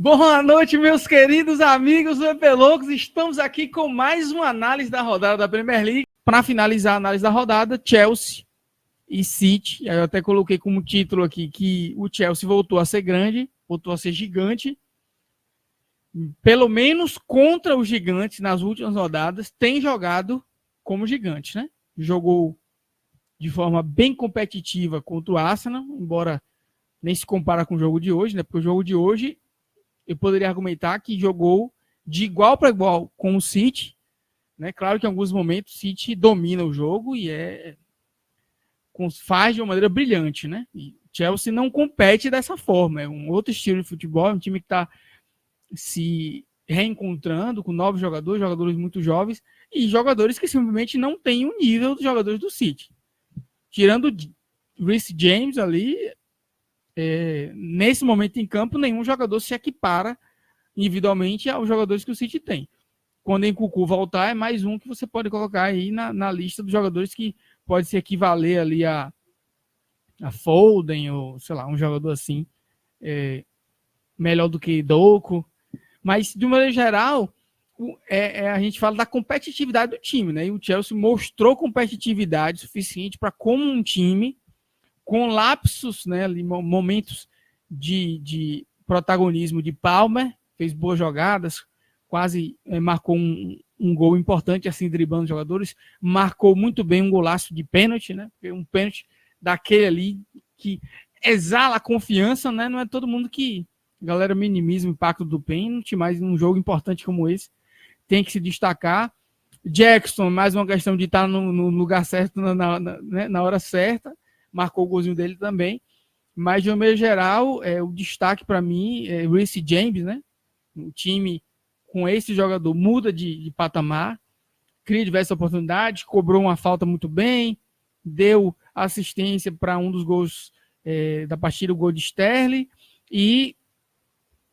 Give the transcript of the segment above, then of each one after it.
Boa noite, meus queridos amigos do EP Loucos. Estamos aqui com mais uma análise da rodada da Premier League. Para finalizar a análise da rodada, Chelsea e City. Eu até coloquei como título aqui que o Chelsea voltou a ser grande, voltou a ser gigante. Pelo menos contra os gigantes nas últimas rodadas, tem jogado como gigante, né? Jogou de forma bem competitiva contra o Arsenal, embora nem se compara com o jogo de hoje, né? Porque o jogo de hoje eu poderia argumentar que jogou de igual para igual com o City, né? Claro que em alguns momentos o City domina o jogo e faz de uma maneira brilhante, né? E Chelsea não compete dessa forma, é um outro estilo de futebol, é um time que está se reencontrando com novos jogadores, jogadores muito jovens e jogadores que simplesmente não têm o nível dos jogadores do City. Tirando Reece James ali, nesse momento em campo, nenhum jogador se equipara individualmente aos jogadores que o City tem. Quando Nkunku voltar, é mais um que você pode colocar aí na lista dos jogadores que pode se equivaler ali a Foden, ou sei lá, um jogador assim, melhor do que Doku. Mas, de uma maneira geral, a gente fala da competitividade do time, né? E o Chelsea mostrou competitividade suficiente para, como um time, com lapsos, né, ali, momentos de protagonismo de Palmer, fez boas jogadas, quase marcou um gol importante, assim, driblando os jogadores, marcou muito bem um golaço de pênalti, né? Um pênalti daquele ali que exala a confiança, né? Não é todo mundo que a galera minimiza o impacto do pênalti, mas num jogo importante como esse tem que se destacar. Jackson, mais uma questão de estar no lugar certo na hora certa, marcou o golzinho dele também, mas de uma maneira geral, o destaque para mim é Reece James, né? O time com esse jogador muda de patamar, cria diversas oportunidades, cobrou uma falta muito bem, deu assistência para um dos gols da partida, o gol de Sterling, e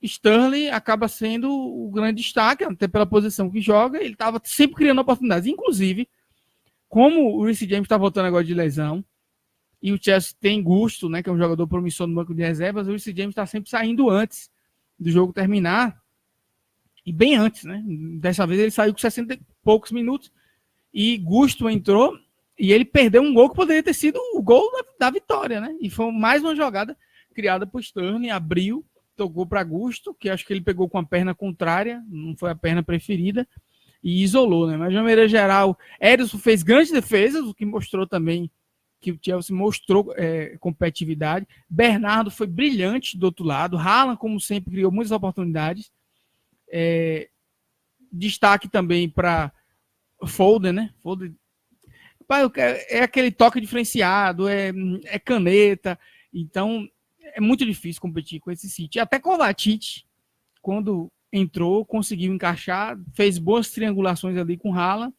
Sterling acaba sendo o grande destaque, até pela posição que joga, ele estava sempre criando oportunidades, inclusive, como o Reece James está voltando agora de lesão, e o Chelsea tem Gusto, né, que é um jogador promissor no banco de reservas, o Reece James está sempre saindo antes do jogo terminar, e bem antes, né? Dessa vez ele saiu com 60 e poucos minutos, e Gusto entrou, e ele perdeu um gol que poderia ter sido o gol da vitória, né? E foi mais uma jogada criada por Sterling, abriu, tocou para Gusto, que acho que ele pegou com a perna contrária, não foi a perna preferida, e isolou, né? Mas de uma maneira geral, Ederson fez grandes defesas, o que mostrou também que o Chelsea mostrou competitividade. Bernardo foi brilhante do outro lado. Haaland, como sempre, criou muitas oportunidades. Destaque também para Foden, né? Foden é aquele toque diferenciado, é caneta. Então, é muito difícil competir com esse City. Até Kovacic, quando entrou, conseguiu encaixar, fez boas triangulações ali com Haaland,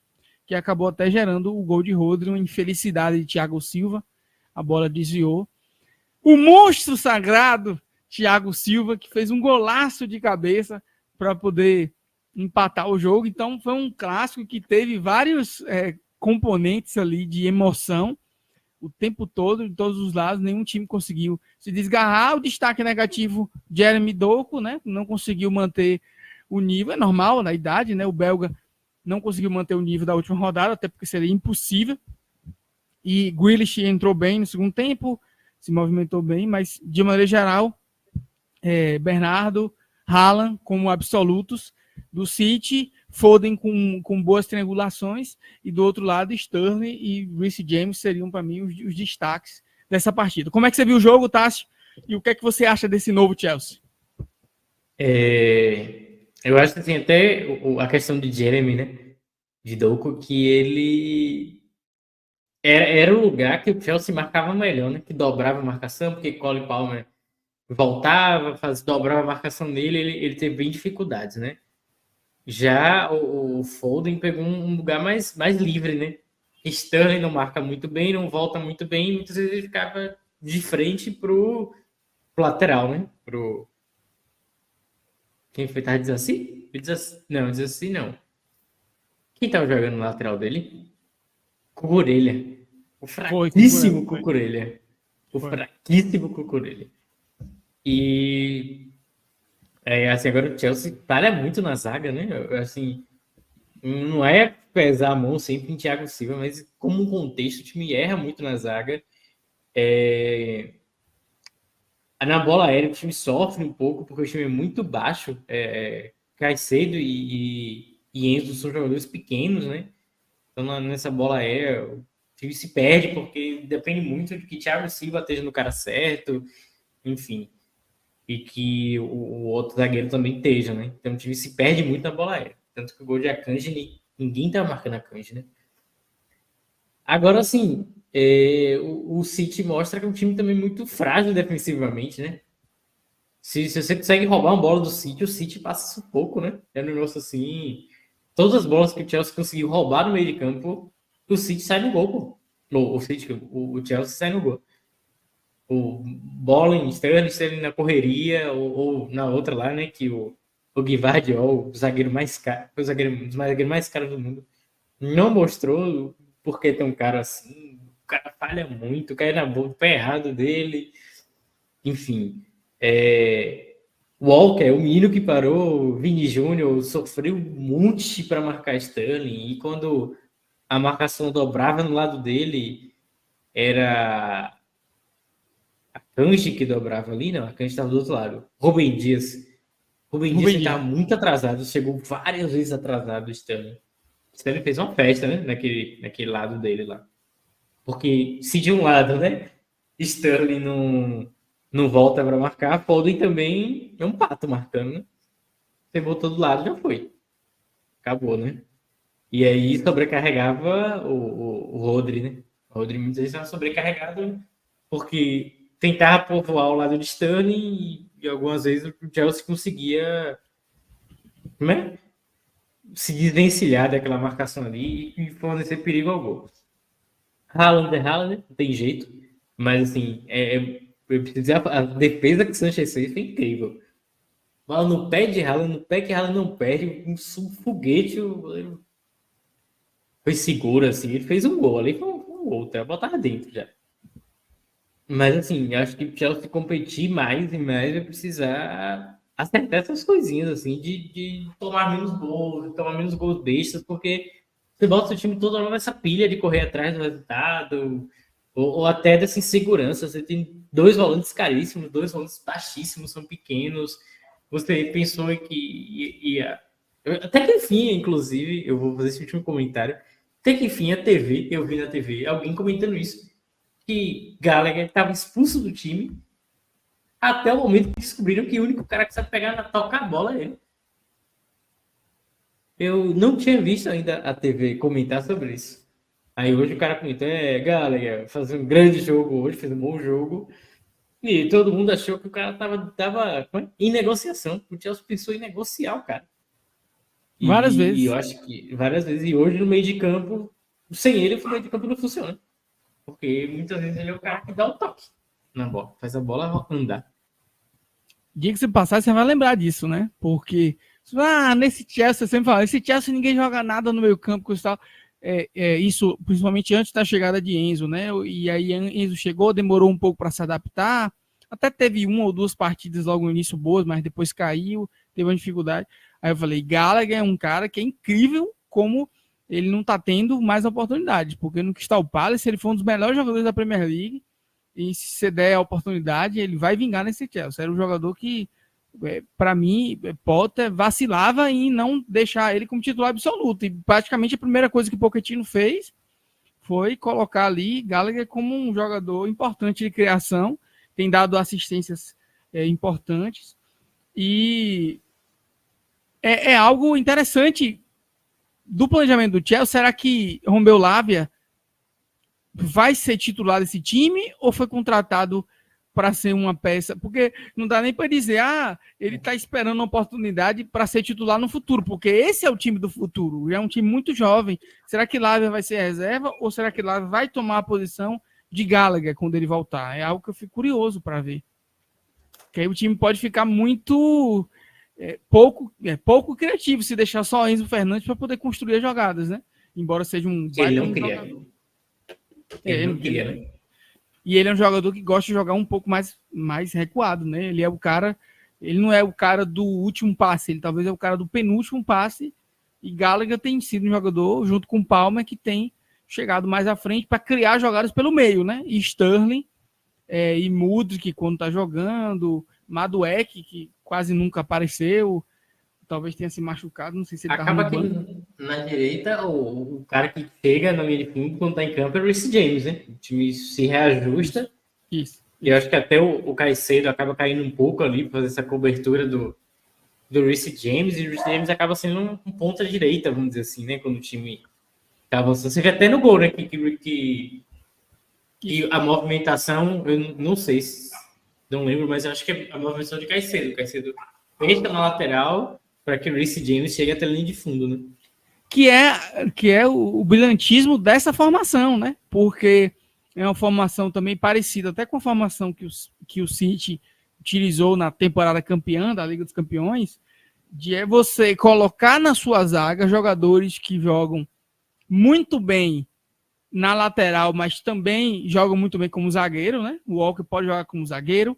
que acabou até gerando o gol de Rodri, uma infelicidade de Thiago Silva. A bola desviou. O monstro sagrado, Thiago Silva, que fez um golaço de cabeça para poder empatar o jogo. Então, foi um clássico que teve vários componentes ali de emoção o tempo todo, de todos os lados. Nenhum time conseguiu se desgarrar. O destaque negativo, Jeremy Doku, né? Não conseguiu manter o nível. É normal, na idade, né? O belga não conseguiu manter o nível da última rodada, até porque seria impossível. E Grealish entrou bem no segundo tempo, se movimentou bem, mas de maneira geral, Bernardo, Haaland como absolutos do City, Foden com boas triangulações, e do outro lado, Sterling e Reece James seriam para mim os destaques dessa partida. Como é que você viu o jogo, Tássio? E o que é que você acha desse novo Chelsea? Eu acho que assim, até a questão de Jeremy, né? De Doku, que ele era o lugar que o Chelsea marcava melhor, né? Que dobrava a marcação, porque Cole Palmer voltava, dobrava a marcação nele, ele teve bem dificuldades, né? Já o Foden pegou um lugar mais livre, né? Sterling não marca muito bem, não volta muito bem, muitas vezes ele ficava de frente pro lateral, né? Quem foi? Tava dizendo assim? Não, diz assim não. Quem tava jogando no lateral dele? Cucurella. O Foi, Cucurella. fraquíssimo Cucurella. O fraquíssimo Cucurella. E Assim, agora o Chelsea falha muito na zaga, né? Assim, não é pesar a mão sempre em Thiago Silva, mas como um contexto, o time erra muito na zaga. Na bola aérea, o time sofre um pouco, porque o time é muito baixo. Caicedo e Enzo são jogadores pequenos, né? Então, nessa bola aérea, o time se perde, porque depende muito de que Thiago Silva esteja no cara certo, enfim. E que o outro zagueiro também esteja, né? Então, o time se perde muito na bola aérea. Tanto que o gol de Akanji, ninguém tá marcando a Akanji, né? Agora, assim, o City mostra que é um time também muito frágil defensivamente, né? Se você consegue roubar uma bola do City, o City passa sufoco, né? É um negócio assim. Todas as bolas que o Chelsea conseguiu roubar no meio de campo, o City sai no gol, pô. O Chelsea sai no gol. O bola em Sterling na correria, ou na outra lá, né? Que o Gvardiol, o zagueiro mais caro, o zagueiro, um dos zagueiros mais caros do mundo, não mostrou porque tem um cara assim. O cara falha muito, cai na boca, pé errado dele. Enfim, Walker, o menino que parou, Vini Júnior, sofreu um monte para marcar Sterling. E quando a marcação dobrava no lado dele, era a Kanji que dobrava ali, não, a Kanji estava do outro lado. Rubem Dias. Rubem Dias Rubem estava Dias. muito atrasado, chegou várias vezes atrasado o Sterling. Sterling fez uma festa, né, naquele lado dele lá. Porque se de um lado, né, Sterling não volta para marcar, Foden também é um pato marcando, né? Você botou do lado, já foi. Acabou, né? E aí sobrecarregava o Rodri, né? O Rodri muitas vezes estava sobrecarregado porque tentava povoar o lado de Sterling e algumas vezes o Chelsea conseguia, né, se desvencilhar daquela marcação ali e fornecer perigo ao gol. Haaland é Haaland, não tem jeito. Mas assim, eu preciso dizer, a defesa que o Sanchez fez foi incrível. Bola no pé de Haaland, no pé que Haaland não perde, um foguete, o goleiro foi seguro, assim, ele fez um gol ali, foi um gol, até botar dentro já. Mas assim, eu acho que o Chelsea competir mais e mais vai precisar acertar essas coisinhas, assim, de tomar menos gols bestas, porque você bota seu time todo nessa pilha de correr atrás do resultado, ou até dessa insegurança. Você tem dois volantes caríssimos, dois volantes baixíssimos, são pequenos. Você pensou que ia. Até que enfim, inclusive, eu vou fazer esse último comentário. Até que enfim, a TV, eu vi na TV alguém comentando isso, que Gallagher estava expulso do time até o momento que descobriram que o único cara que sabe pegar na toca a bola é ele. Eu não tinha visto ainda a TV comentar sobre isso. Aí hoje o cara comentou, Gallagher, fazer um grande jogo hoje, fez um bom jogo. E todo mundo achou que o cara tava em negociação. O Chelsea pensou em negociar o cara. Várias E eu vezes. acho que várias vezes, e hoje no meio de campo, sem ele, o meio de campo não funciona. Porque muitas vezes ele é o cara que dá o toque na bola, faz a bola andar. Dia que você passar, você vai lembrar disso, né? Porque, nesse Chelsea, você sempre fala, esse Chelsea ninguém joga nada no meio campo, tal. Isso, principalmente antes da chegada de Enzo, né? E aí Enzo chegou, demorou um pouco para se adaptar, até teve uma ou duas partidas logo no início boas, mas depois caiu, teve uma dificuldade. Aí eu falei, Gallagher é um cara que é incrível como ele não tá tendo mais oportunidades, porque no Crystal Palace ele foi um dos melhores jogadores da Premier League, e se você der a oportunidade, ele vai vingar nesse Chelsea. Era um jogador que, para mim, Potter vacilava em não deixar ele como titular absoluto. E praticamente a primeira coisa que Pochettino fez foi colocar ali Gallagher como um jogador importante de criação, tem dado assistências importantes. E é algo interessante do planejamento do Chelsea. Será que Romeu Lavia vai ser titular desse time ou foi contratado para ser uma peça? Porque não dá nem para dizer, ele está esperando uma oportunidade para ser titular no futuro, porque esse é o time do futuro, é um time muito jovem. Será que Lavia vai ser reserva ou será que Lavia vai tomar a posição de Gallagher quando ele voltar? É algo que eu fico curioso para ver. Que aí o time pode ficar muito pouco criativo se deixar só Enzo Fernandes para poder construir as jogadas, né? Embora seja um Ele baita não queria. jogador. Ele não queria, né? E ele é um jogador que gosta de jogar um pouco mais recuado, né? Ele é o cara Ele não é o cara do último passe, ele talvez é o cara do penúltimo passe, e Gallagher tem sido um jogador, junto com o Palmer, que tem chegado mais à frente para criar jogadas pelo meio, né? E Sterling e Mudryk, quando tá jogando, Madueke, que quase nunca apareceu, talvez tenha se machucado, não sei se ele tá Acaba no que banco. na direita, o cara que chega na linha de fundo quando tá em campo é o Reece James, né? O time se reajusta. Isso. E eu acho que até o Caicedo acaba caindo um pouco ali para fazer essa cobertura do Reece James. E o Reece James acaba sendo um ponta direita, vamos dizer assim, né? Quando o time tá avançando. Você vê até no gol, né? Que a movimentação, eu não sei, não lembro, mas eu acho que é a movimentação de Caicedo. O Caicedo fecha na lateral para que o Reece James chegue até a linha de fundo, né? Que é o brilhantismo dessa formação, né? Porque é uma formação também parecida até com a formação que o City utilizou na temporada campeã da Liga dos Campeões, de você colocar na sua zaga jogadores que jogam muito bem na lateral, mas também jogam muito bem como zagueiro, né? O Walker pode jogar como zagueiro,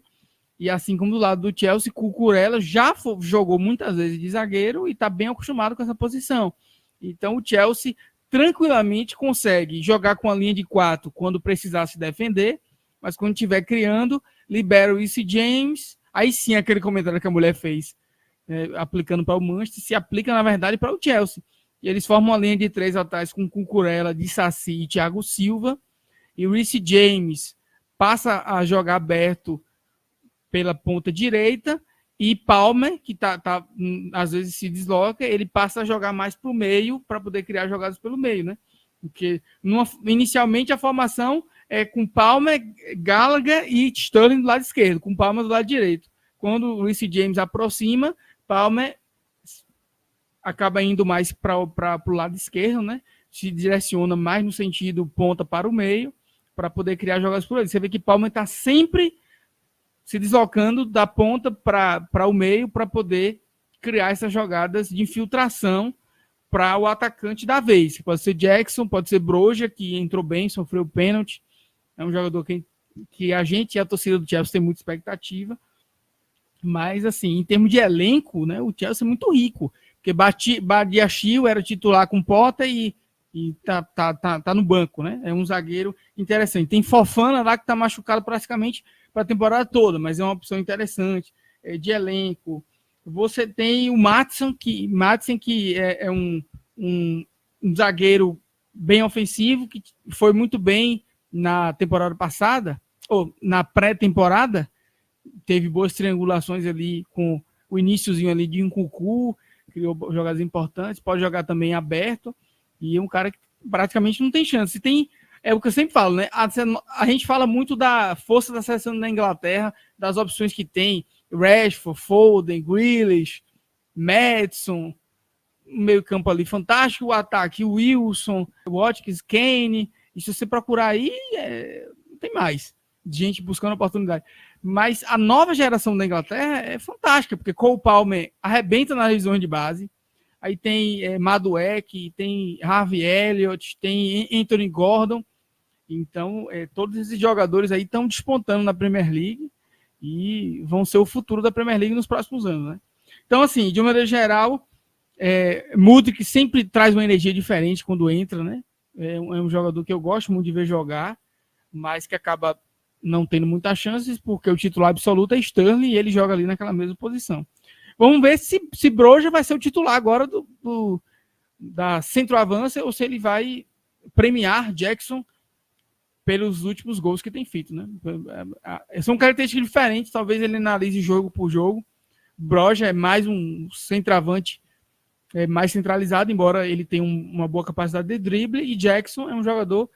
e assim como do lado do Chelsea, Cucurella já jogou muitas vezes de zagueiro e está bem acostumado com essa posição. Então o Chelsea tranquilamente consegue jogar com a linha de 4 quando precisar se defender, mas quando estiver criando, libera o Reece James. Aí sim, aquele comentário que a mulher fez, aplicando para o Manchester, se aplica na verdade para o Chelsea. E eles formam uma linha de 3 atrás com Cucurella, de Saci e Thiago Silva. E o Reece James passa a jogar aberto pela ponta direita, e Palmer, que às vezes se desloca, ele passa a jogar mais para o meio para poder criar jogadas pelo meio, né? Porque inicialmente a formação é com Palmer, Gallagher e Sterling do lado esquerdo, com Palmer do lado direito. Quando o Reece James aproxima, Palmer acaba indo mais para o lado esquerdo, né? Se direciona mais no sentido ponta para o meio, para poder criar jogadas por ele. Você vê que Palmer está sempre se deslocando da ponta para o meio para poder criar essas jogadas de infiltração para o atacante da vez. Pode ser Jackson, pode ser Broja, que entrou bem, sofreu pênalti. É um jogador que a gente e a torcida do Chelsea tem muita expectativa. Mas, assim, em termos de elenco, né, o Chelsea é muito rico. Porque Badiachil era titular com Potter e tá no banco, né? É um zagueiro interessante. Tem Fofana lá que tá machucado praticamente para a temporada toda, mas é uma opção interessante de elenco. Você tem o Maatsen, que é um zagueiro bem ofensivo, que foi muito bem na temporada passada, ou na pré-temporada, teve boas triangulações ali com o iniciozinho ali de Nkunku, criou jogadas importantes, pode jogar também aberto, e é um cara que praticamente não tem chance. É o que eu sempre falo, né? A gente fala muito da força da seleção da Inglaterra, das opções que tem, Rashford, Foden, Grealish, Maddison, meio campo ali fantástico, o ataque, Wilson, Watkins, Kane, e se você procurar aí, não tem mais gente buscando oportunidade. Mas a nova geração da Inglaterra é fantástica, porque Cole Palmer arrebenta nas revisões de base, aí tem Madueke, tem Harvey Elliott, tem Anthony Gordon. Então, todos esses jogadores aí estão despontando na Premier League e vão ser o futuro da Premier League nos próximos anos, né? Então, assim, de uma maneira geral, Mudryk sempre traz uma energia diferente quando entra, né? É um jogador que eu gosto muito de ver jogar, mas que acaba não tendo muitas chances, porque o titular absoluto é Sterling e ele joga ali naquela mesma posição. Vamos ver se Broja vai ser o titular agora da centroavança ou se ele vai premiar Jackson pelos últimos gols que tem feito, né? São características diferentes, talvez ele analise jogo por jogo. Broja é mais um centroavante mais centralizado, embora ele tenha uma boa capacidade de drible, e Jackson é um jogador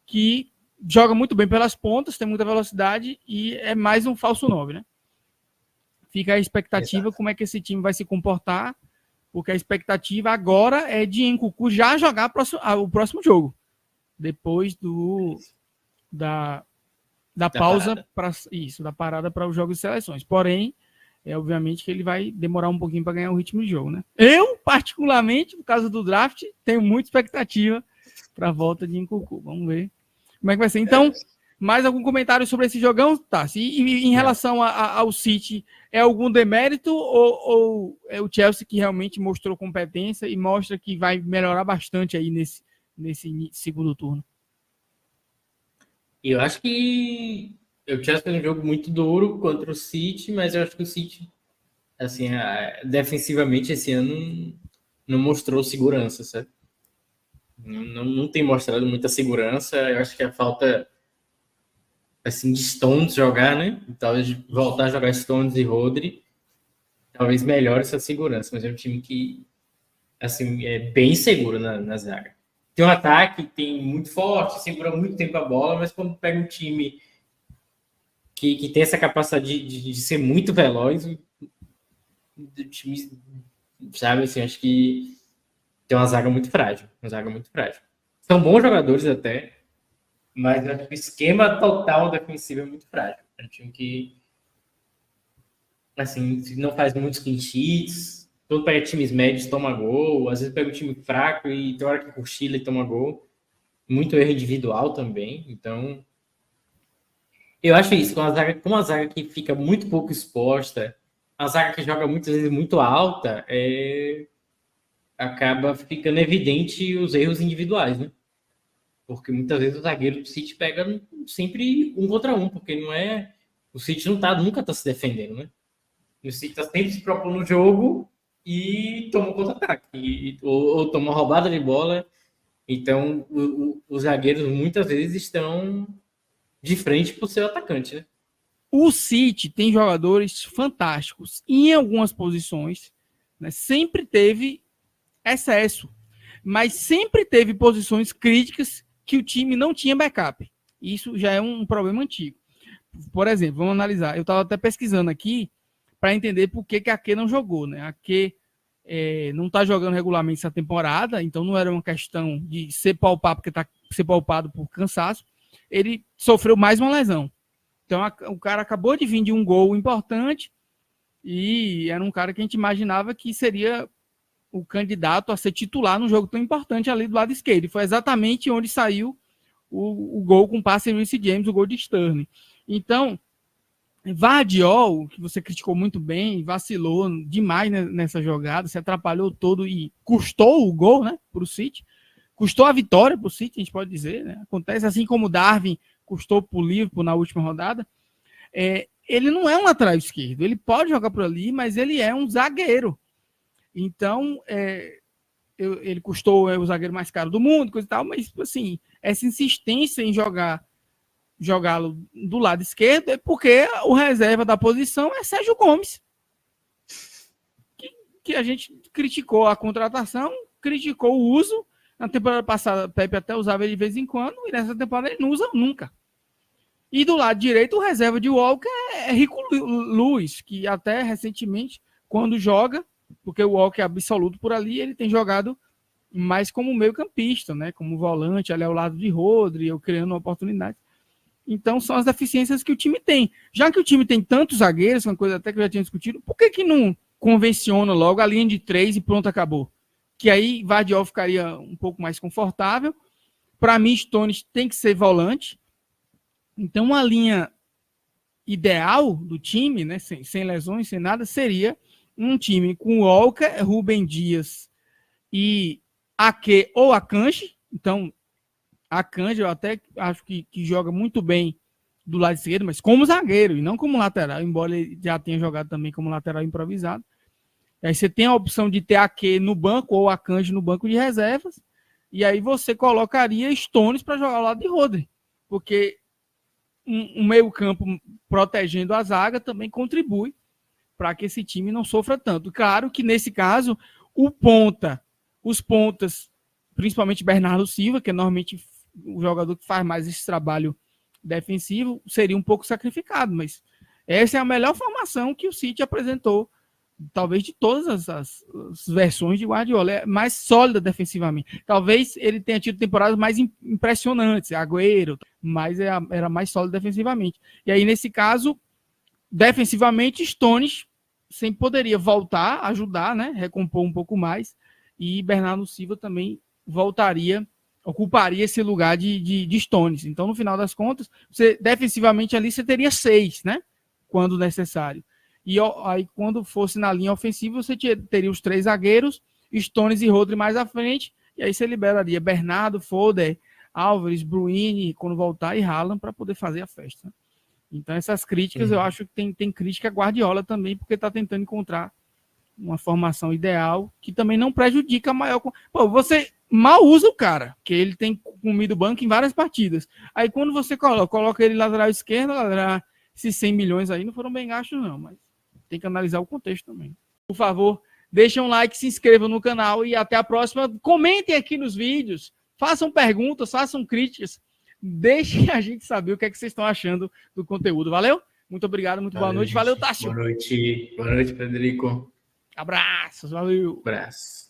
que joga muito bem pelas pontas, tem muita velocidade e é mais um falso 9, né? Fica a expectativa como é que esse time vai se comportar, porque a expectativa agora é de Nkunku já jogar o próximo jogo, depois da pausa para isso, da parada para os jogos de seleções. Porém, obviamente que ele vai demorar um pouquinho para ganhar o ritmo de jogo, né? Eu, particularmente, por causa do draft, tenho muita expectativa para a volta de Nkunku. Vamos ver como é que vai ser. Então, Mais algum comentário sobre esse jogão, Tassi? E em relação ao City, é algum demérito ou é o Chelsea que realmente mostrou competência e mostra que vai melhorar bastante aí nesse segundo turno? Eu acho que o Chelsea fez um jogo muito duro contra o City, mas eu acho que o City, assim, defensivamente esse ano não mostrou segurança, sabe? Não tem mostrado muita segurança. Eu acho que a falta assim, de Stones jogar, né? Talvez voltar a jogar Stones e Rodri, talvez melhore essa segurança, mas é um time que, assim, é bem seguro na zaga. Tem um ataque, tem muito forte, segura muito tempo a bola, mas quando pega um time que tem essa capacidade de ser muito veloz, o time, sabe, assim, acho que tem uma zaga muito frágil, São bons jogadores até, mas acho que o esquema total defensivo é muito frágil. É um time que, assim, não faz muitos clean sheets, quando pega times médios toma gol, às vezes pega um time fraco e tem hora que cochila e toma gol. Muito erro individual também, então eu acho isso, com uma zaga que fica muito pouco exposta, a zaga que joga muitas vezes muito alta, acaba ficando evidente os erros individuais, né? Porque muitas vezes o zagueiro do City pega sempre um contra um, porque não é. O City nunca tá se defendendo, né? O City tá sempre se propondo no jogo e toma um contra-ataque, ou toma uma roubada de bola. Então, os zagueiros muitas vezes estão de frente para o seu atacante, né? O City tem jogadores fantásticos em algumas posições, né? Sempre teve excesso, mas sempre teve posições críticas que o time não tinha backup. Isso já é um problema antigo. Por exemplo, vamos analisar. Eu estava até pesquisando aqui para entender por que a Q não jogou, né? A Q não está jogando regularmente essa temporada, então não era uma questão de ser palpado porque está ser palpado por cansaço. Ele sofreu mais uma lesão. Então o cara acabou de vir de um gol importante e era um cara que a gente imaginava que seria o candidato a ser titular num jogo tão importante ali do lado esquerdo. E foi exatamente onde saiu o gol com passe de Reece James, o gol de Sterling. Então, Vardiol, que você criticou muito bem, vacilou demais nessa jogada, se atrapalhou todo e custou o gol, né, para o City. Custou a vitória para o City, a gente pode dizer, né? Acontece assim como o Darwin custou para o Liverpool na última rodada. Ele não é um lateral esquerdo, ele pode jogar por ali, mas ele é um zagueiro. Então, ele custou o zagueiro mais caro do mundo, coisa e tal, mas, assim, essa insistência em jogá-lo do lado esquerdo é porque o reserva da posição é Sérgio Gomes. Que a gente criticou a contratação, criticou o uso. Na temporada passada, o Pepe até usava ele de vez em quando, e nessa temporada ele não usa nunca. E do lado direito, o reserva de Walker é Rico Luz, que até recentemente, quando joga, porque o Walker é absoluto por ali, ele tem jogado mais como meio campista, né? Como volante, ali ao lado de Rodri, eu criando uma oportunidade. Então, são as deficiências que o time tem. Já que o time tem tantos zagueiros, uma coisa até que eu já tinha discutido, por que não convenciona logo a linha de 3 e pronto, acabou? Que aí Vardiol ficaria um pouco mais confortável. Para mim, Stones tem que ser volante. Então, uma linha ideal do time, né, sem lesões, sem nada, seria um time com Walker, Rubem Dias e Ake ou Akanji. Então, Akanji eu até acho que joga muito bem do lado esquerdo, mas como zagueiro e não como lateral, embora ele já tenha jogado também como lateral improvisado. Aí você tem a opção de ter Ake no banco ou Akanji no banco de reservas, e aí você colocaria Stones para jogar ao lado de Rodri, porque um meio campo protegendo a zaga também contribui para que esse time não sofra tanto. Claro que nesse caso, os pontas, principalmente Bernardo Silva, que é normalmente o jogador que faz mais esse trabalho defensivo, seria um pouco sacrificado, mas essa é a melhor formação que o City apresentou, talvez de todas as versões de Guardiola, é mais sólida defensivamente. Talvez ele tenha tido temporadas mais impressionantes, Agüero, mas era mais sólido defensivamente. E aí, nesse caso, defensivamente, Stones sempre poderia voltar, ajudar, né? Recompor um pouco mais, e Bernardo Silva também voltaria ocuparia esse lugar de Stones. Então, no final das contas, você defensivamente ali você teria 6, né? Quando necessário. E aí, quando fosse na linha ofensiva, você teria os 3 zagueiros, Stones e Rodri mais à frente, e aí você liberaria Bernardo, Foden, Álvares, Bruyne, quando voltar, e Haaland para poder fazer a festa. Então, essas críticas, eu acho que tem crítica a Guardiola também, porque está tentando encontrar uma formação ideal que também não prejudica a maior... Pô, você mal usa o cara, que ele tem comido banco em várias partidas. Aí, quando você coloca ele lateral esquerdo, esses 100 milhões aí não foram bem gastos, não, mas tem que analisar o contexto também. Por favor, deixem um like, se inscrevam no canal e até a próxima. Comentem aqui nos vídeos, façam perguntas, façam críticas, deixem a gente saber o que é que vocês estão achando do conteúdo. Valeu? Muito obrigado, muito boa noite. Valeu, Tássio. Boa noite, Frederico. Abraços, valeu. Abraço.